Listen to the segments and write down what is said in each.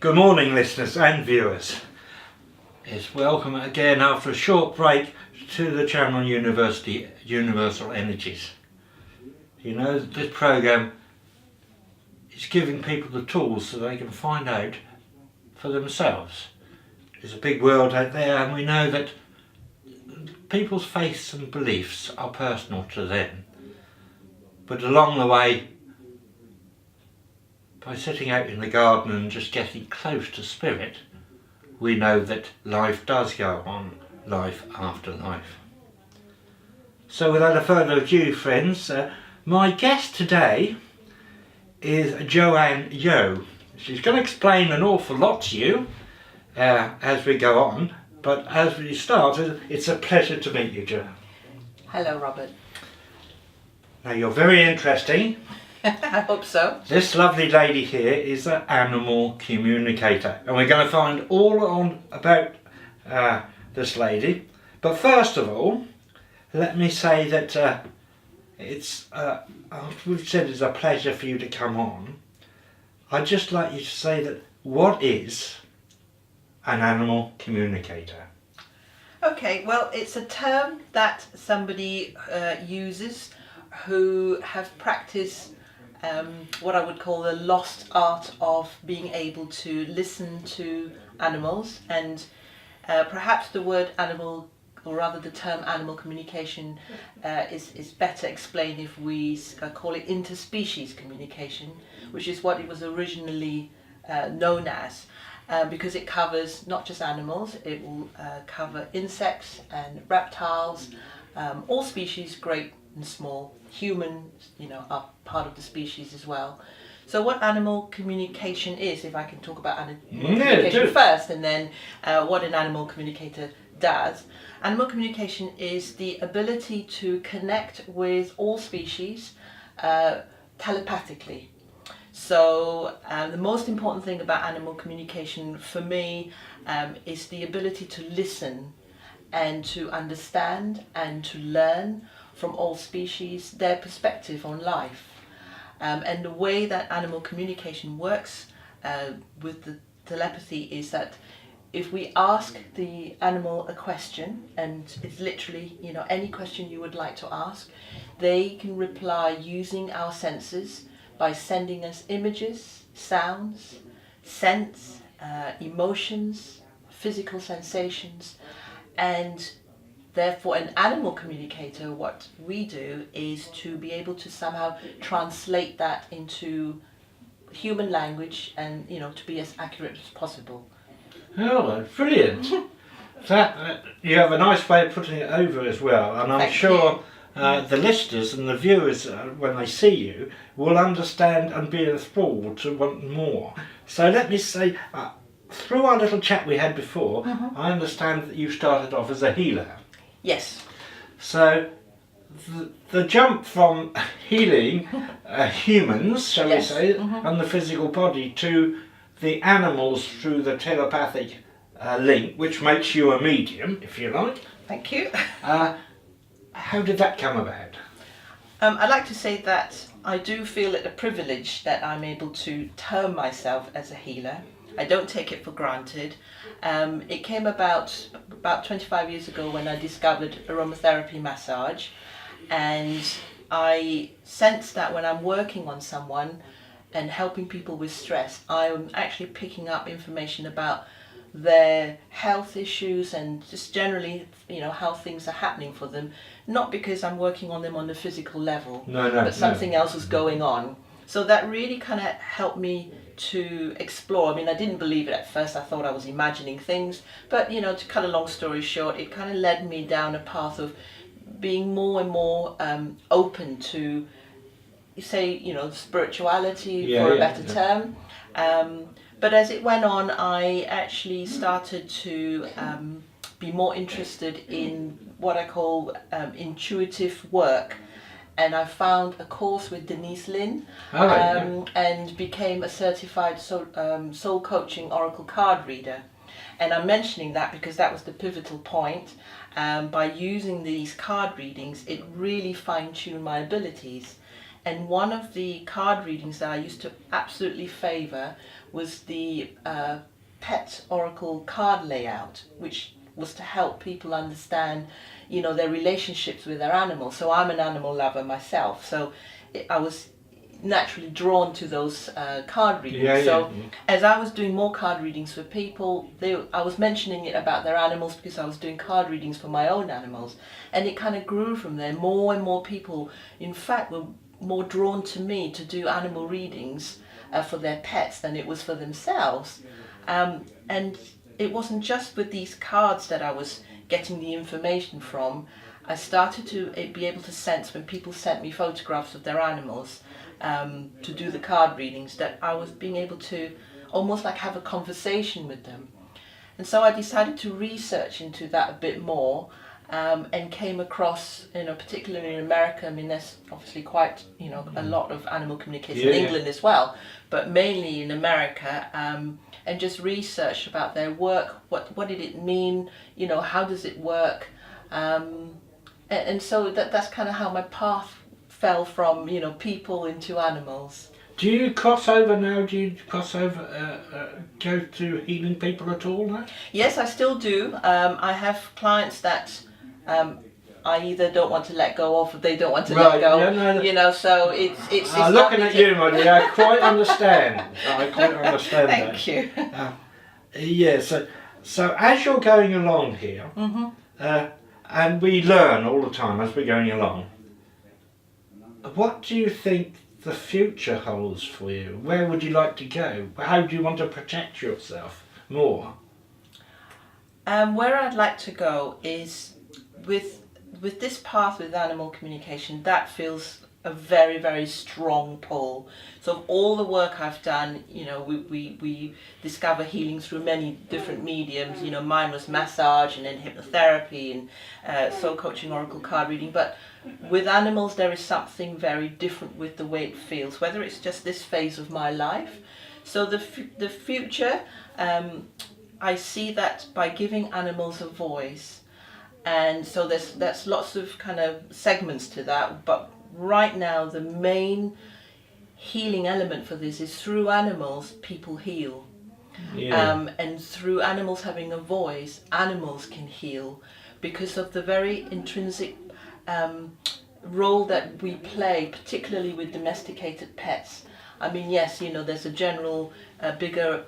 Good morning, listeners and viewers. It's welcome again after a short break to the channel on Universal Energies. You know, this program is giving people the tools so they can find out for themselves. There's a big world out there, and we know that people's faiths and beliefs are personal to them. But along the way, by sitting out in the garden and just getting close to spirit, we know that life does go on, life after life. So without a further ado, friends, my guest today is Joanne Yoeh. She's going to explain an awful lot to you as we go on, but as we start, it's a pleasure to meet you, Jo. Hello, Robert. Now, you're very interesting. I hope so. This lovely lady here is an animal communicator, and we're going to find all on about this lady. But first of all, let me say that after we've said it's a pleasure for you to come on, I'd just like you to say that what is an animal communicator? Okay, well, it's a term that somebody uses who have practiced what I would call the lost art of being able to listen to animals, and perhaps the word animal, or rather the term animal communication, is better explained if we call it interspecies communication, which is what it was originally known as, because it covers not just animals, it will cover insects and reptiles, all species, great and small. Humans, are part of the species as well. So what animal communication is, if I can talk about animal communication first, and then what an animal communicator does. Animal communication is the ability to connect with all species telepathically. So the most important thing about animal communication for me is the ability to listen and to understand and to learn from all species their perspective on life. And the way that animal communication works with the telepathy is that if we ask the animal a question, and it's literally any question you would like to ask, they can reply using our senses by sending us images, sounds, scents, emotions, physical sensations. And therefore, an animal communicator, what we do is to be able to somehow translate that into human language and, to be as accurate as possible. Oh, brilliant. That you have a nice way of putting it over as well, and I'm sure the listeners and the viewers, when they see you, will understand and be enthralled to want more. So let me say, through our little chat we had before, I understand that you started off as a healer. Yes. So the jump from healing humans, shall we say, and the physical body to the animals through the telepathic link, which makes you a medium, if you like. Thank you. How did that come about? I'd like to say that I do feel it a privilege that I'm able to term myself as a healer. I don't take it for granted. It came about 25 years ago when I discovered aromatherapy massage, and I sensed that when I'm working on someone and helping people with stress, I'm actually picking up information about their health issues and just generally, how things are happening for them. Not because I'm working on them on the physical level, but something else is going on. So that really kind of helped me to explore. I mean, I didn't believe it at first. I thought I was imagining things, but to cut a long story short, it kind of led me down a path of being more and more open to, spirituality, for a better term. But as it went on, I actually started to be more interested in what I call intuitive work. And I found a course with Denise Lin, and became a certified soul coaching oracle card reader. And I'm mentioning that because that was the pivotal point. By using these card readings, it really fine-tuned my abilities. And one of the card readings that I used to absolutely favour was the pet oracle card layout, which was to help people understand, their relationships with their animals. So I'm an animal lover myself, so I was naturally drawn to those card readings. As I was doing more card readings for people, I was mentioning it about their animals because I was doing card readings for my own animals, and it kind of grew from there. More and more people, in fact, were more drawn to me to do animal readings for their pets than it was for themselves. And it wasn't just with these cards that I was getting the information from. I started to be able to sense when people sent me photographs of their animals to do the card readings, that I was being able to almost like have a conversation with them. And so I decided to research into that a bit more, and came across, particularly in America, I mean, there's obviously quite, a lot of animal communication in England as well, but mainly in America, and just researched about their work, what did it mean, how does it work, and so that's kind of how my path fell from, people into animals. Do you cross over now? Do you cross over, go to healing people at all now? Yes, I still do. I have clients that I either don't want to let go of, or they don't want to let go. So it's looking at you, my dear, I quite understand. Thank you. So as you're going along here, and we learn all the time as we're going along, what do you think the future holds for you? Where would you like to go? How do you want to protect yourself more? Where I'd like to go is with this path with animal communication. That feels a very, very strong pull. So all the work I've done, we discover healing through many different mediums. Mine was massage, and then hypnotherapy, and soul coaching, oracle card reading. But with animals, there is something very different with the way it feels, whether it's just this phase of my life. So the future, I see that by giving animals a voice, and so there's lots of kind of segments to that, but right now the main healing element for this is through animals people heal. And through animals having a voice, animals can heal because of the very intrinsic role that we play, particularly with domesticated pets. I mean, yes, there's a general bigger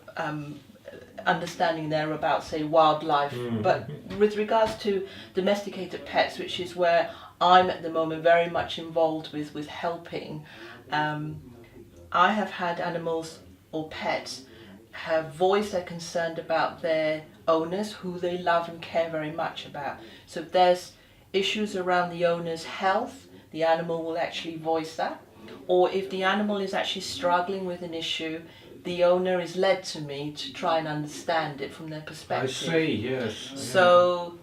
understanding there about, say, wildlife, but with regards to domesticated pets, which is where I'm at the moment very much involved with helping, I have had animals or pets have voiced their concern about their owners, who they love and care very much about. So if there's issues around the owner's health, the animal will actually voice that. Or if the animal is actually struggling with an issue, the owner is led to me to try and understand it from their perspective. I see, yes. So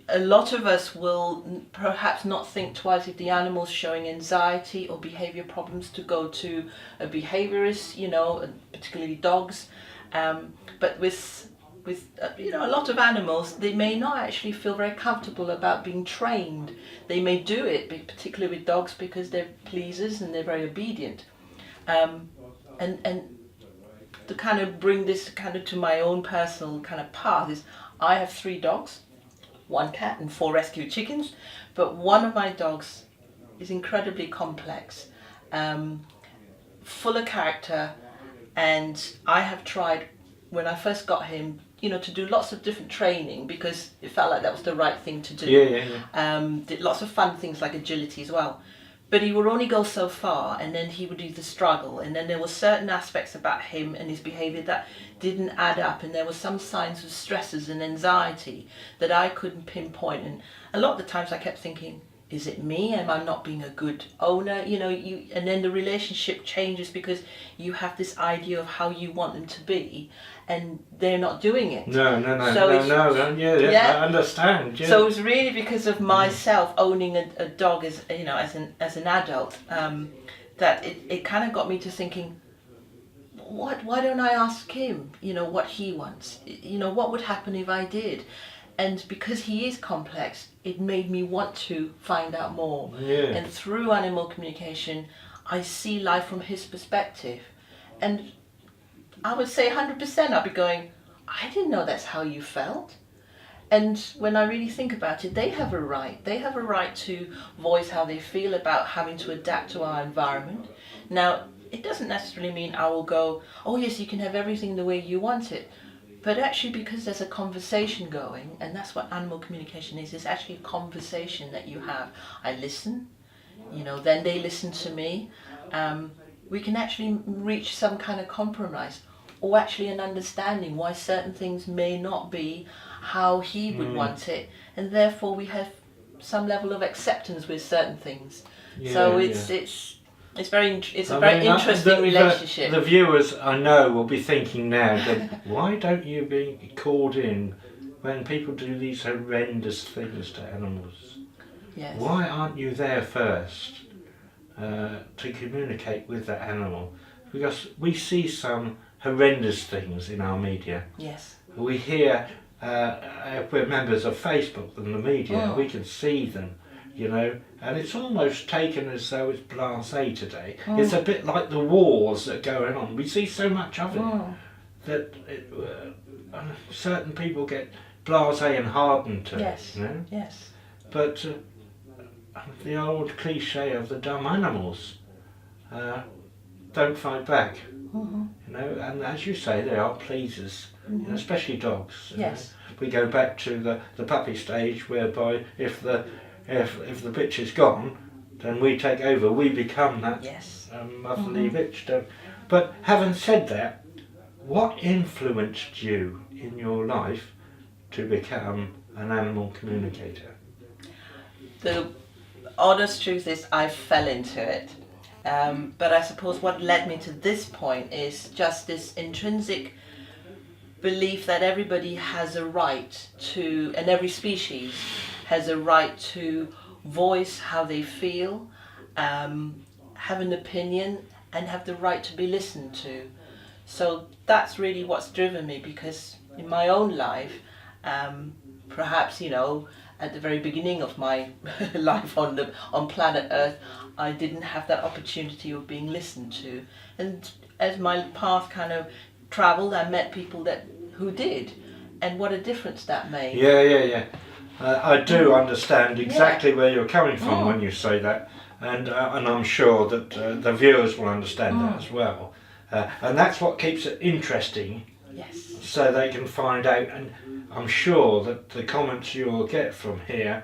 a lot of us will perhaps not think twice if the animal's showing anxiety or behavior problems to go to a behaviorist, particularly dogs. But with a lot of animals, they may not actually feel very comfortable about being trained. They may do it, particularly with dogs, because they're pleasers and they're very obedient. And to kind of bring this kind of to my own personal kind of path is, I have 3 dogs, 1 cat and 4 rescue chickens, but one of my dogs is incredibly complex, full of character, and I have tried, when I first got him, to do lots of different training because it felt like that was the right thing to do. Did lots of fun things like agility as well. But he would only go so far, and then he would either struggle, and then there were certain aspects about him and his behaviour that didn't add up, and there were some signs of stresses and anxiety that I couldn't pinpoint. And a lot of the times I kept thinking, is it me? Am I not being a good owner? And then the relationship changes because you have this idea of how you want them to be, and they're not doing it. No. I understand. Yeah. So it was really because of myself owning a dog as an adult, that it kind of got me to thinking, why don't I ask him, what he wants? What would happen if I did? And because he is complex, it made me want to find out more. And through animal communication, I see life from his perspective. And I would say 100%. I'd be going, I didn't know that's how you felt. And when I really think about it, they have a right. They have a right to voice how they feel about having to adapt to our environment. Now, it doesn't necessarily mean I will go, oh yes, you can have everything the way you want it. But actually, because there's a conversation going, and that's what animal communication is, it's actually a conversation that you have. I listen, then they listen to me. We can actually reach some kind of compromise, or actually an understanding why certain things may not be how he would want it, and therefore we have some level of acceptance with certain things. So it's a very interesting relationship. The viewers, I know, will be thinking now that why don't you be called in when people do these horrendous things to animals? Yes. Why aren't you there first to communicate with the animal? Because we see some horrendous things in our media. Yes. We hear, if we're members of Facebook and the media, we can see them, and it's almost taken as though it's blasé today. It's a bit like the wars that are going on. We see so much of it that certain people get blasé and hardened to Yes. it. Yes. But the old cliche of the dumb animals don't fight back. And as you say, they are pleasers, especially dogs. Yes. We go back to the puppy stage, whereby if the bitch is gone, then we take over. We become that motherly bitch. But having said that, what influenced you in your life to become an animal communicator? The honest truth is, I fell into it. But I suppose what led me to this point is just this intrinsic belief that everybody has a right to, and every species has a right to voice how they feel, have an opinion, and have the right to be listened to. So that's really what's driven me, because in my own life, perhaps, at the very beginning of my life on planet Earth, I didn't have that opportunity of being listened to. And as my path kind of travelled, I met people who did, and what a difference that made. Yeah. I do understand exactly where you're coming from when you say that, and I'm sure that the viewers will understand that as well. And that's what keeps it interesting. Yes. So they can find out, and I'm sure that the comments you'll get from here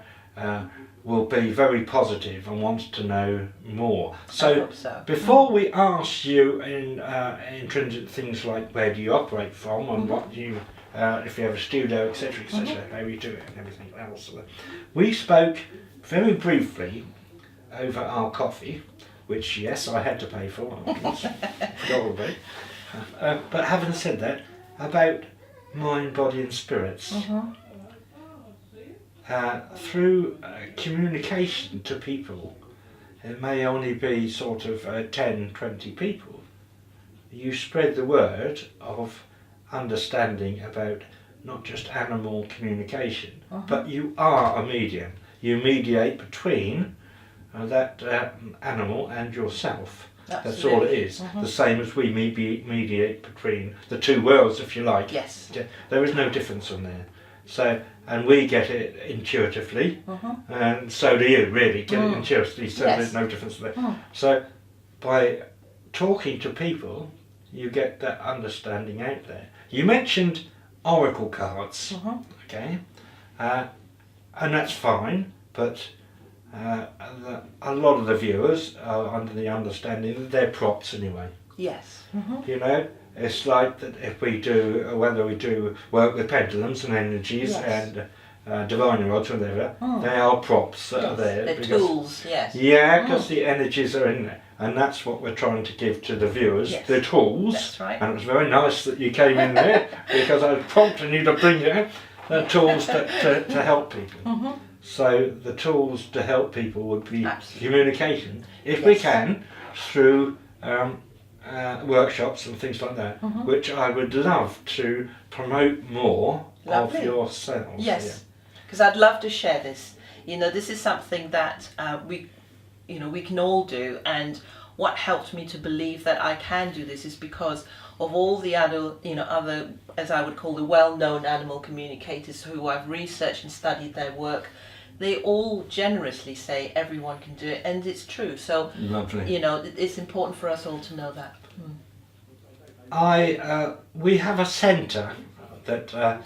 will be very positive and wants to know more. I hope so. Before we ask you in intrinsic things like where do you operate from and what do you, if you have a studio, etc., how you do it and everything else, we spoke very briefly over our coffee, which yes, I had to pay for, probably. But having said that, about mind, body and spirits. Through communication to people, it may only be sort of 10, 20 people, you spread the word of understanding about not just animal communication, but you are a medium. You mediate between that animal and yourself. Absolutely. That's all it is. The same as we mediate between the two worlds, if you like. Yes. There is no difference on there. So, and we get it intuitively, and so do you, really, get it intuitively, so there's no difference there. So, by talking to people, you get that understanding out there. You mentioned oracle cards, okay, and that's fine, but a lot of the viewers are under the understanding that they're props anyway. Yes. It's like that if we do, whether we do work with pendulums and energies and divine rods, whatever, they are props that are there. They're tools, yes. Yeah, because the energies are in there. And that's what we're trying to give to the viewers, the tools. That's right. And it was very nice that you came in there, because I was prompting you to bring you the tools to help people. So the tools to help people would be communication, if we can, through workshops and things like that, which I would love to promote more of yourselves. Yes, because I'd love to share this. This is something that we can all do, and what helped me to believe that I can do this is because of all the other, as I would call the well-known animal communicators who I've researched and studied their work, they all generously say everyone can do it, and it's true. So, Lovely. it's important for us all to know that. We have a centre that I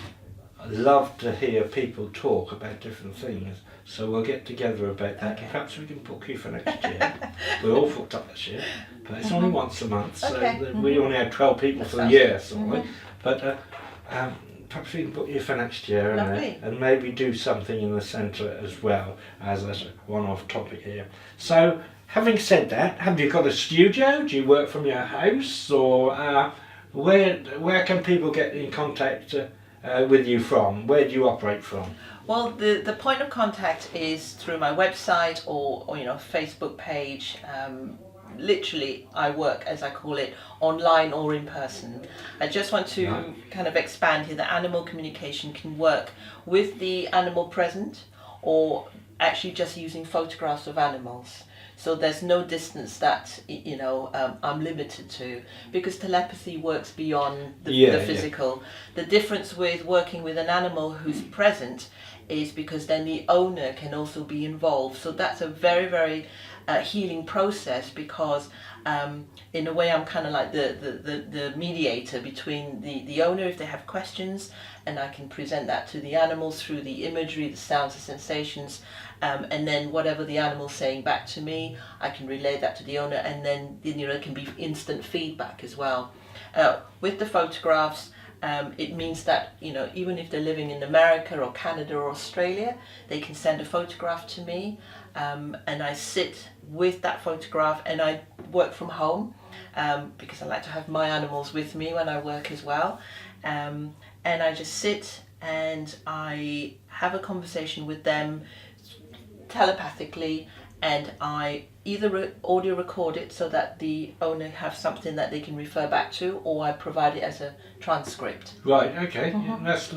love to hear people talk about different things, so we'll get together about that. Okay. Perhaps we can book you for next year. We're all booked up this year, but it's only once a month, so we only had 12 people for the year, but perhaps we can book you for next year and maybe do something in the centre as well as a one-off topic here. So, having said that, have you got a studio? Do you work from your house, or where can people get in contact with you from? Where do you operate from? Well, the point of contact is through my website or Facebook page. Literally, I work, as I call it, online or in person. I just want to kind of expand here that animal communication can work with the animal present, or actually just using photographs of animals. So there's no distance that I'm limited to, because telepathy works beyond the physical. The difference with working with an animal who's present is because then the owner can also be involved. So that's a very, very healing process, because in a way I'm kind of like the mediator between the owner if they have questions, and I can present that to the animals through the imagery, the sounds, the sensations, and then whatever the animal's saying back to me, I can relay that to the owner, and then it can be instant feedback as well. With the photographs, it means that even if they're living in America or Canada or Australia, they can send a photograph to me, and I sit with that photograph, and I work from home because I like to have my animals with me when I work as well, and I just sit and I have a conversation with them telepathically, and I either audio record it so that the owner have something that they can refer back to, or I provide it as a transcript. Right, okay. That's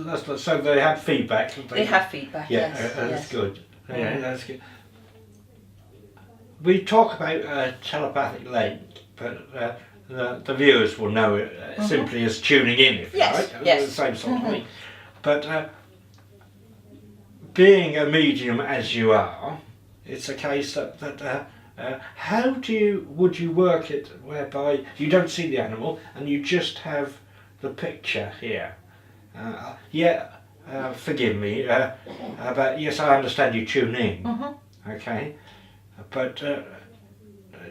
so they have feedback. They have feedback, yes. That's good. Yeah, that's good. We talk about telepathic link, but the viewers will know it simply as tuning in, if you like. Yes. The same sort of thing. But being a medium as you are, it's a case that how would you work it whereby you don't see the animal and you just have the picture here? Forgive me, but yes, I understand you tune in. Okay, but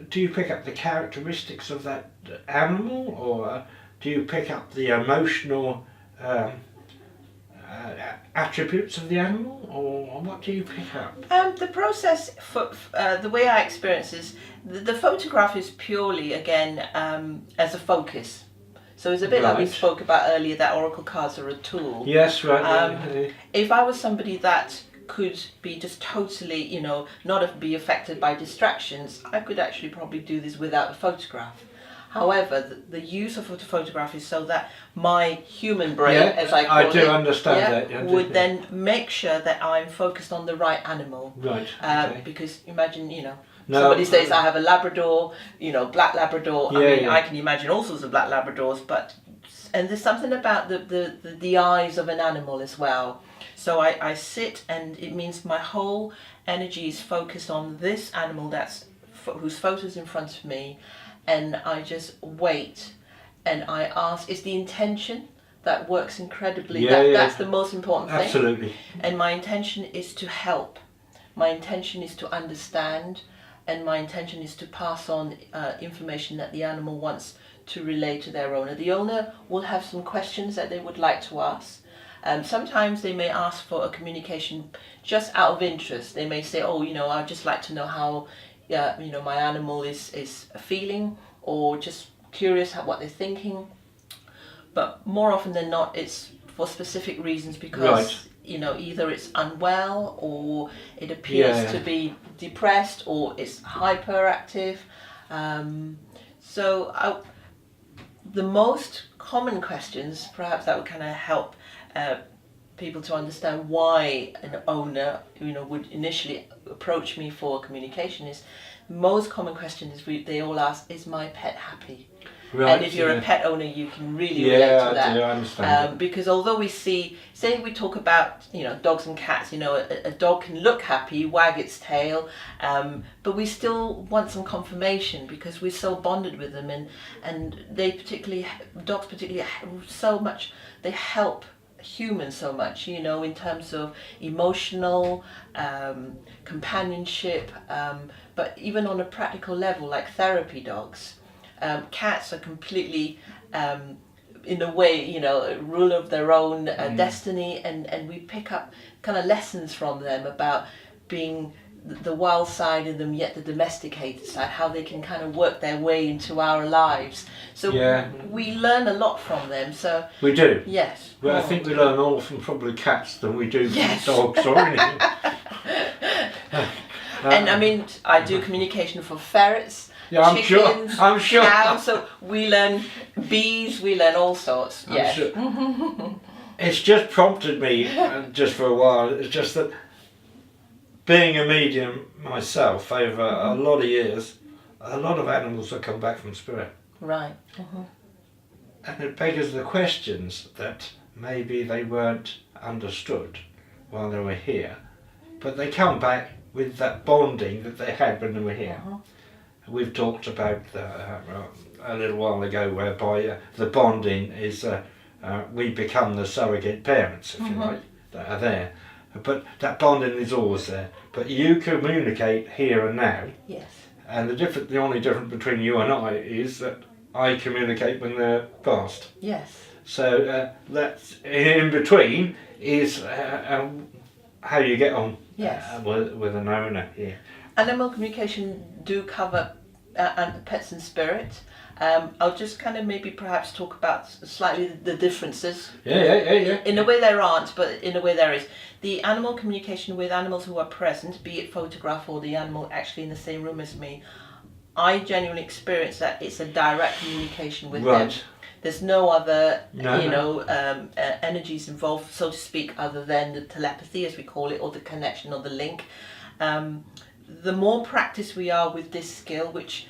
do you pick up the characteristics of that animal, or do you pick up the emotional attributes of the animal, or what do you pick up? The process, for the way I experience is, the photograph is purely, again, as a focus. So it's a bit like we spoke about earlier, that oracle cards are a tool. Yes, right. If I was somebody that could be just totally, not be affected by distractions, I could actually probably do this without a photograph. However, the use of a photograph is so that my human brain, as I call it, do understand that. would then make sure that I'm focused on the right animal. Right. Because imagine, somebody says I have a Labrador, black Labrador. I can imagine all sorts of black Labradors, and there's something about the eyes of an animal as well. So I sit, and it means my whole energy is focused on this animal whose photo's in front of me, and I just wait, and I ask. It's the intention that works incredibly. That's the most important thing. Absolutely. And my intention is to help. My intention is to understand, and my intention is to pass on information that the animal wants to relay to their owner. The owner will have some questions that they would like to ask. Sometimes they may ask for a communication just out of interest. They may say, I'd just like to know how my animal is feeling, or just curious what they're thinking. But more often than not, it's for specific reasons, because either it's unwell, or it appears to be depressed, or it's hyperactive. The most common questions, perhaps that would kind of help people to understand why an owner would initially approach me for communication, is most common question is they all ask, is my pet happy? Right, and if you're a pet owner, you can really relate yeah, to that. I understand. Because although we see, say we talk about, dogs and cats, a dog can look happy, wag its tail, but we still want some confirmation because we're so bonded with them, and dogs particularly so much, they help humans so much, in terms of emotional companionship, but even on a practical level, like therapy dogs. Cats are completely, in a way, rule of their own destiny, and we pick up kind of lessons from them about being the wild side of them, yet the domesticated side, how they can kind of work their way into our lives. So we learn a lot from them. So we do. Yes. Well, I think we learn more from probably cats than we do from Yes. dogs or anything. And I mean, I do communication for ferrets. Yeah, I'm chickens, sure. I'm sure. cows, so we learn bees, we learn all sorts. I'm Yes. sure. It's just prompted me, just for a while, it's just that being a medium myself over a lot of years, a lot of animals have come back from spirit. Right. And it beggars the questions that maybe they weren't understood while they were here, but they come back with that bonding that they had when they were here. We've talked about a little while ago whereby the bonding is we become the surrogate parents, if you like, that are there. But that bonding is always there. But you communicate here and now. Yes. And the only difference between you and I is that I communicate when they're past. Yes. So that's in between is how you get on with an owner here. Animal communication do cover pets and spirit. I'll just kind of maybe perhaps talk about slightly the differences. Yeah. In a way there aren't, but in a way there is. The animal communication with animals who are present, be it photograph or the animal actually in the same room as me, I genuinely experience that it's a direct communication with them. There's no other, energies involved, so to speak, other than the telepathy, as we call it, or the connection or the link. The more practice we are with this skill, which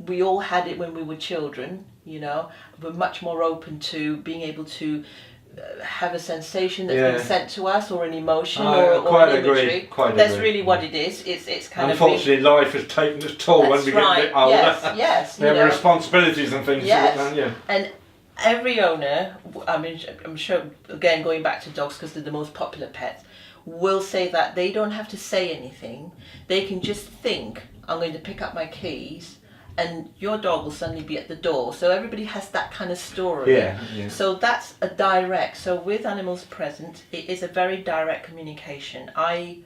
we all had it when we were children, we're much more open to being able to have a sensation that's been sent to us, or an emotion, or an imagery. That's really what it is. It's kind unfortunately, life has taken its toll when we get a bit older. Yes. We have responsibilities and things. Yes. And every owner, I mean, I'm sure, again, going back to dogs because they're the most popular pets, will say that they don't have to say anything. They can just think, I'm going to pick up my keys, and your dog will suddenly be at the door. So everybody has that kind of story. Yeah. So that's a direct. So with animals present, it is a very direct communication. I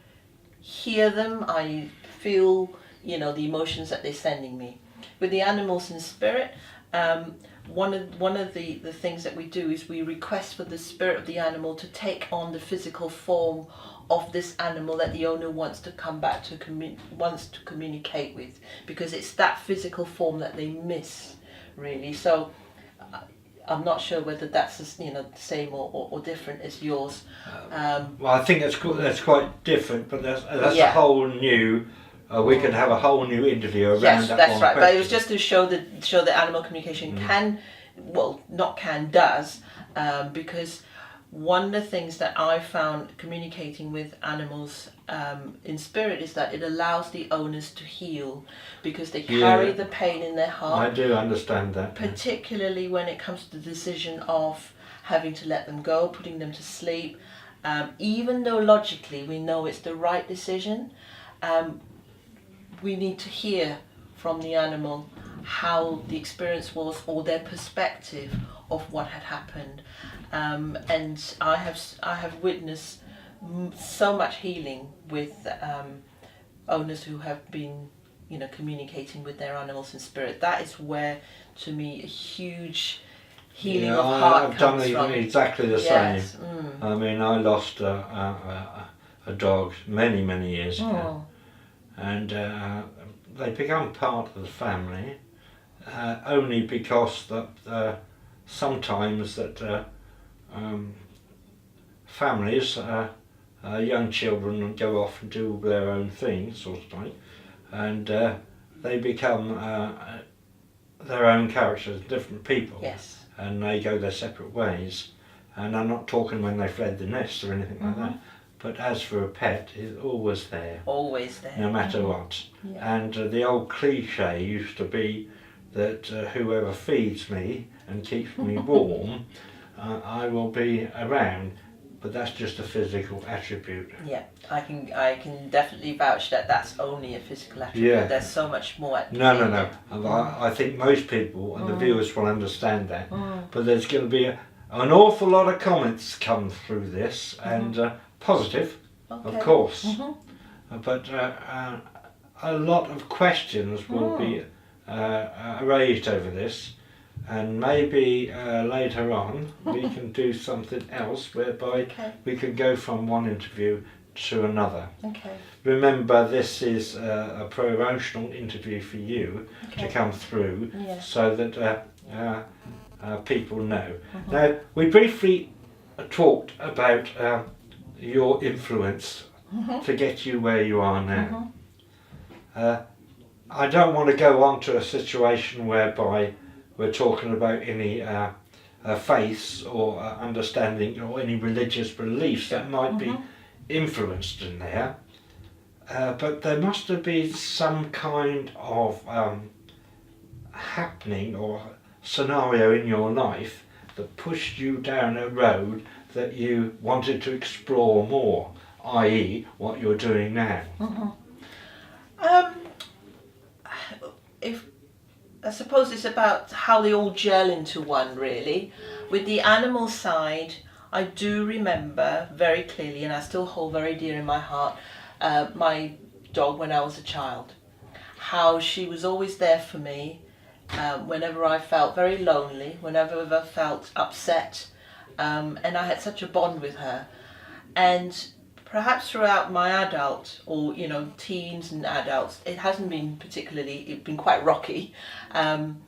hear them, I feel, the emotions that they're sending me. With the animals in spirit, one of the things that we do is we request for the spirit of the animal to take on the physical form of this animal that the owner wants to come back to wants to communicate with, because it's that physical form that they miss, really. So I'm not sure whether that's the same or different as yours. Well, I think that's quite different, but that's a whole new. We could have a whole new interview around that. Yes, that's right. Question. But it was just to show that animal communication does, because one of the things that I found communicating with animals in spirit is that it allows the owners to heal, because they carry the pain in their heart. I do understand that. Particularly when it comes to the decision of having to let them go, putting them to sleep. Even though logically we know it's the right decision, we need to hear from the animal how the experience was, or their perspective of what had happened. And I have witnessed so much healing with owners who have been, communicating with their animals in spirit. That is where, to me, a huge healing of heart comes from. I've done exactly the same. I mean, I lost a dog many years ago, and they become part of the family only because that sometimes that families, young children go off and do their own thing, sort of like, and they become their own characters, different people, Yes. and they go their separate ways. And I'm not talking when they fled the nest or anything like that. But as for a pet, it's always there, Always there. no matter what. Yeah. And the old cliche used to be that whoever feeds me and keeps me warm, I will be around. But that's just a physical attribute. Yeah, I can definitely vouch that that's only a physical attribute. Yeah. There's so much more at No. play. I think most people and the viewers will understand that. But there's going to be an awful lot of comments come through this, and positive, Okay. of course. But a lot of questions will be raised over this. And maybe later on we can do something else whereby we can go from one interview to another. Okay. Remember, this is a promotional interview for you to come through, so that people know. Now, we briefly talked about your influence to get you where you are now. I don't want to go on to a situation whereby we're talking about any faiths or understanding or any religious beliefs that might be influenced in there. But there must have been some kind of happening or scenario in your life that pushed you down a road that you wanted to explore more, i.e. what you're doing now. I suppose it's about how they all gel into one, really. With the animal side, I do remember very clearly, and I still hold very dear in my heart, my dog when I was a child. How she was always there for me whenever I felt very lonely, whenever I felt upset, and I had such a bond with her. And perhaps throughout my adult, or teens and adults, it hasn't been particularly, it's been quite rocky. And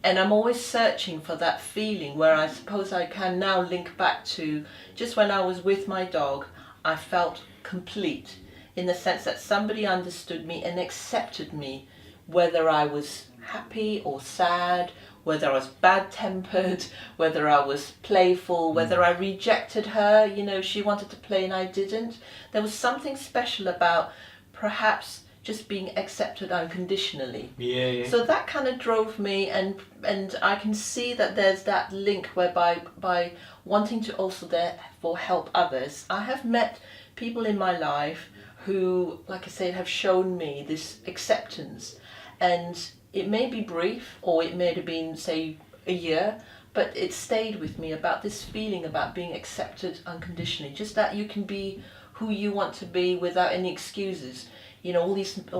I'm always searching for that feeling where I suppose I can now link back to just when I was with my dog, I felt complete in the sense that somebody understood me and accepted me, whether I was happy or sad, whether I was bad-tempered, whether I was playful, whether I rejected her, she wanted to play and I didn't. There was something special about perhaps just being accepted unconditionally. Yeah. So that kind of drove me, and I can see that there's that link whereby by wanting to also therefore help others, I have met people in my life who, like I said, have shown me this acceptance. And it may be brief, or it may have been, say, a year, but it stayed with me about this feeling about being accepted unconditionally. Just that you can be who you want to be without any excuses. All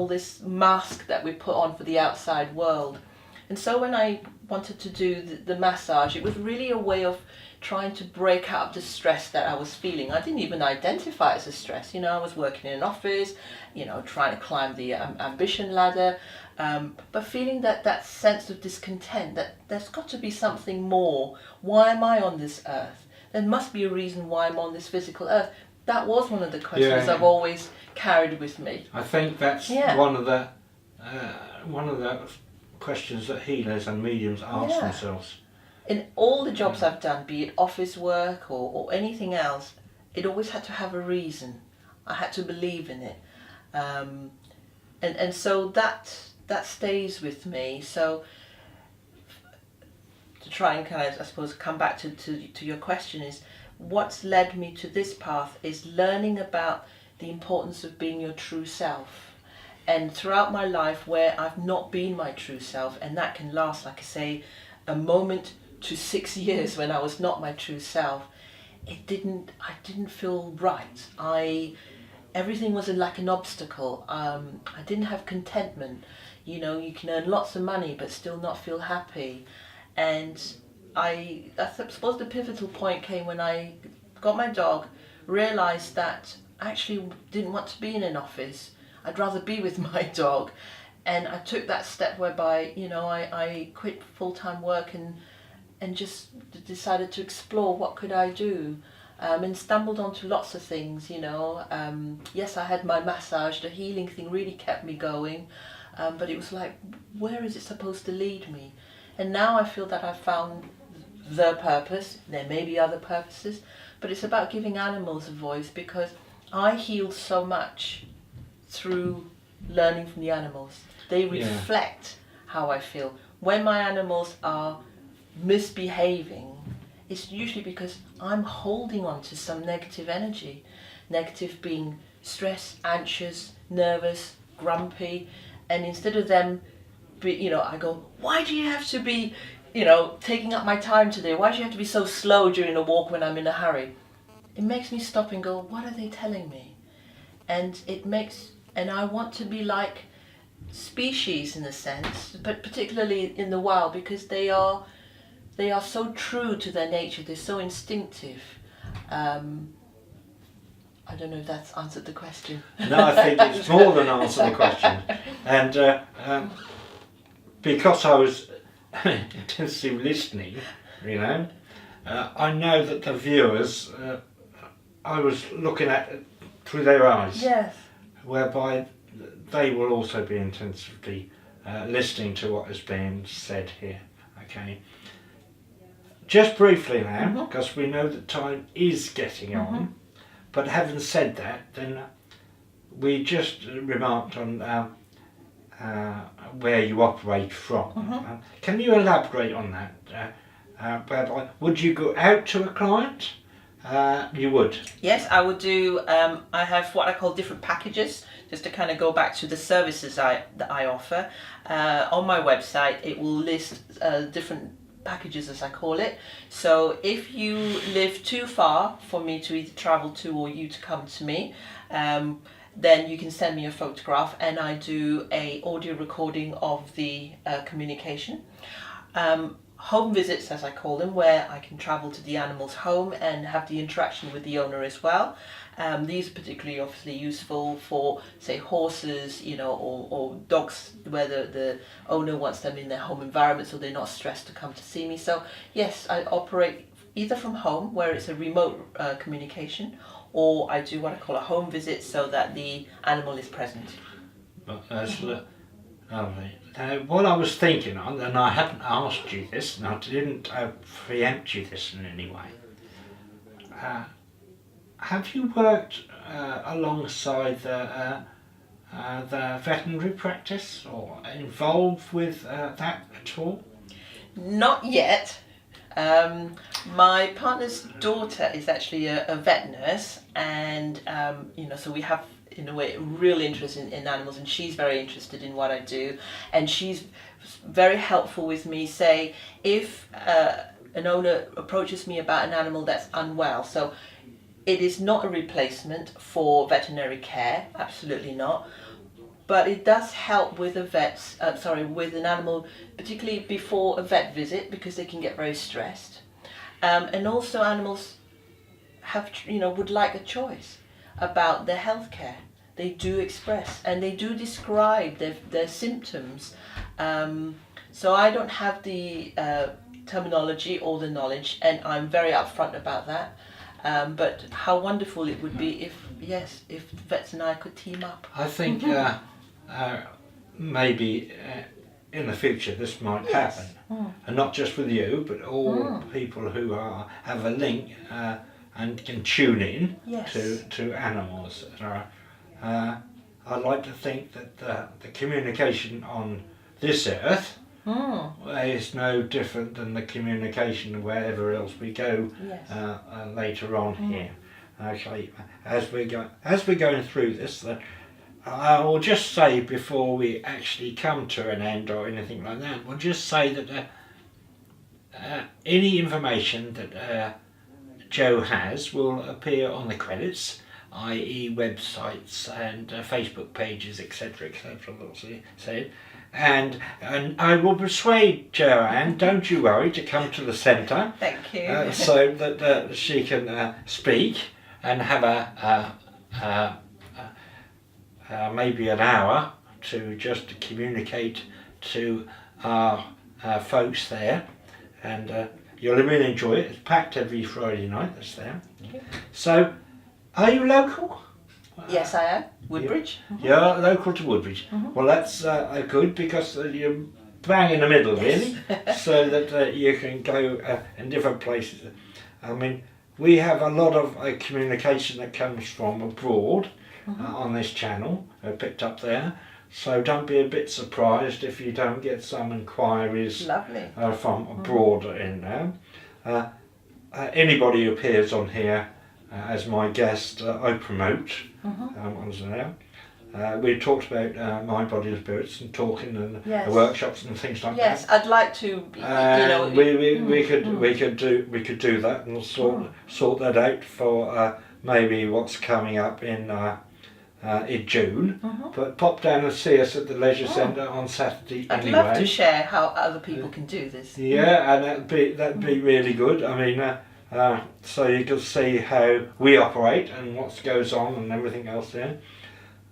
this mask that we put on for the outside world. And so when I wanted to do the massage, it was really a way of trying to break out the stress that I was feeling. I didn't even identify it as a stress. I was working in an office, trying to climb the ambition ladder, but feeling that sense of discontent, that there's got to be something more. Why am I on this earth? There must be a reason why I'm on this physical earth. That was one of the questions I've always carried with me. I think that's one of the questions that healers and mediums ask themselves. In all the jobs I've done, be it office work or anything else, it always had to have a reason. I had to believe in it, and so that stays with me. So to try and kind of, I suppose, come back to your question is, what's led me to this path is learning about the importance of being your true self. And throughout my life where I've not been my true self, and that can last, like I say, a moment to 6 years when I was not my true self, I didn't feel right. Everything was like an obstacle. I didn't have contentment. You can earn lots of money but still not feel happy. And I suppose the pivotal point came when I got my dog, realised that I actually didn't want to be in an office. I'd rather be with my dog. And I took that step whereby, I quit full-time work and just decided to explore what could I do. And stumbled onto lots of things, Yes, I had my massage, the healing thing really kept me going. But it was like, where is it supposed to lead me? And now I feel that I've found the purpose. There may be other purposes, but it's about giving animals a voice, because I heal so much through learning from the animals. They reflect how I feel. When my animals are misbehaving, it's usually because I'm holding on to some negative energy. Negative being stressed, anxious, nervous, grumpy, and instead of them I go, why do you have to be, taking up my time today? Why do you have to be so slow during a walk when I'm in a hurry? It makes me stop and go, what are they telling me? And I want to be like species in a sense, but particularly in the wild, because they are so true to their nature. They're so instinctive. I don't know if that's answered the question. No, I think it's more than answered the question. And because I was intensively listening, I know that the viewers, I was looking at through their eyes. Yes. Whereby they will also be intensively listening to what is being said here. Okay. Just briefly now, because we know that time is getting on, but having said that, then we just remarked on where you operate from. Can you elaborate on that? Whereby, would you go out to a client? You would? Yes, I would do. I have what I call different packages, just to kind of go back to the services that I offer. On my website, it will list different packages, as I call it. So if you live too far for me to either travel to or you to come to me, then you can send me a photograph and I do a audio recording of the communication. Home visits, as I call them, where I can travel to the animal's home and have the interaction with the owner as well. These are particularly obviously useful for, say, horses, or dogs, where the owner wants them in their home environment so they're not stressed to come to see me. So yes, I operate either from home, where it's a remote communication, or I do what I call a home visit so that the animal is present. That's lovely. What I was thinking on, and I haven't asked you this, and I didn't preempt you this in any way. Have you worked alongside the veterinary practice or involved with that at all? Not yet. My partner's daughter is actually a vet nurse, and so we have, in a way, real interest in animals, and she's very interested in what I do, and she's very helpful with me. Say, if an owner approaches me about an animal that's unwell, so it is not a replacement for veterinary care, absolutely not, but it does help with with an animal, particularly before a vet visit, because they can get very stressed, and also animals have would like a choice about their health care. They do express and they do describe their symptoms. So I don't have the terminology or the knowledge, and I'm very upfront about that. But how wonderful it would be if vets and I could team up. I think maybe in the future this might happen, and not just with you, but all people who have a link and can tune in to animals. I like to think that the communication on this earth is no different than the communication wherever else we go later on here. Okay, as we're going through this, I will just say, before we actually come to an end or anything like that, we'll just say that any information that Joe has will appear on the credits, i.e. websites and Facebook pages, etc., said. And I will persuade Joanne, don't you worry, to come to the centre. Thank you. So that she can speak and have maybe an hour to just communicate to our folks there. And you'll really enjoy it. It's packed every Friday night, that's there. So, are you local? Yes, I am. Woodbridge. You're local to Woodbridge. Well, that's good, because you're bang in the middle, Yes. really, so that you can go in different places. I mean, we have a lot of communication that comes from abroad on this channel, picked up there. So don't be a bit surprised if you don't get some inquiries Lovely. from abroad in there. Anybody who appears on here as my guest, I promote on there. We talked about mind, body and spirits and talking and Yes. workshops and things like Yes, that. I'd like to. We could do that and sort that out for maybe what's coming up in June. But pop down and see us at the Leisure Centre on Saturday I'd anyway. love to share how other people can do this. Yeah, and that'd be really good. I mean, so you can see how we operate and what goes on and everything else there.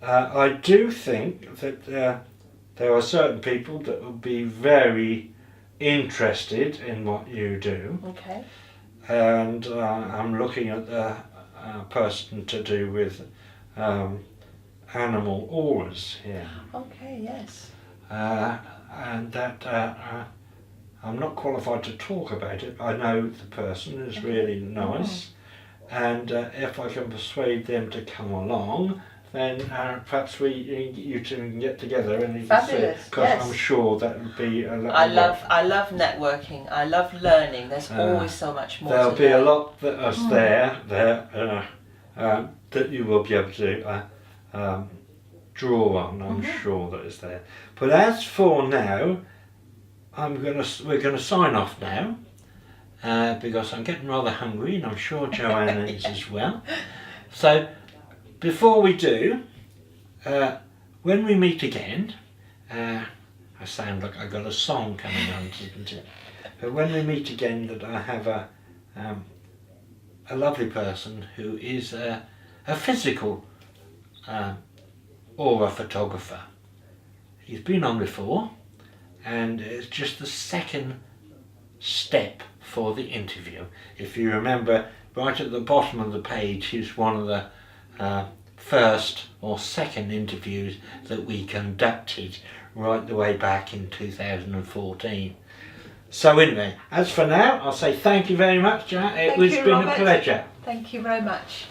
I do think that there are certain people that will be very interested in what you do. Okay. And I'm looking at the person to do with animal auras here. Okay, yes. And that I'm not qualified to talk about it. I know the person is really nice, and if I can persuade them to come along, then perhaps you two can get together and you can see, Fabulous, because yes. I'm sure that would be a lot. I love networking. I love learning. There's always so much more. There'll to be a learn. lot that is there that you will be able to draw on. I'm sure that is there. But as for now, we're gonna sign off now because I'm getting rather hungry, and I'm sure Joanne is as well. So before we do, when we meet again, I sound like I've got a song coming on, isn't it? But when we meet again, that I have a lovely person who is a physical aura photographer. He's been on before, and it's just the second step for the interview. If you remember, right at the bottom of the page, he's one of the first or second interviews that we conducted right the way back in 2014. So anyway, as for now, I'll say thank you very much, Jack. It's been a pleasure. Thank you very much.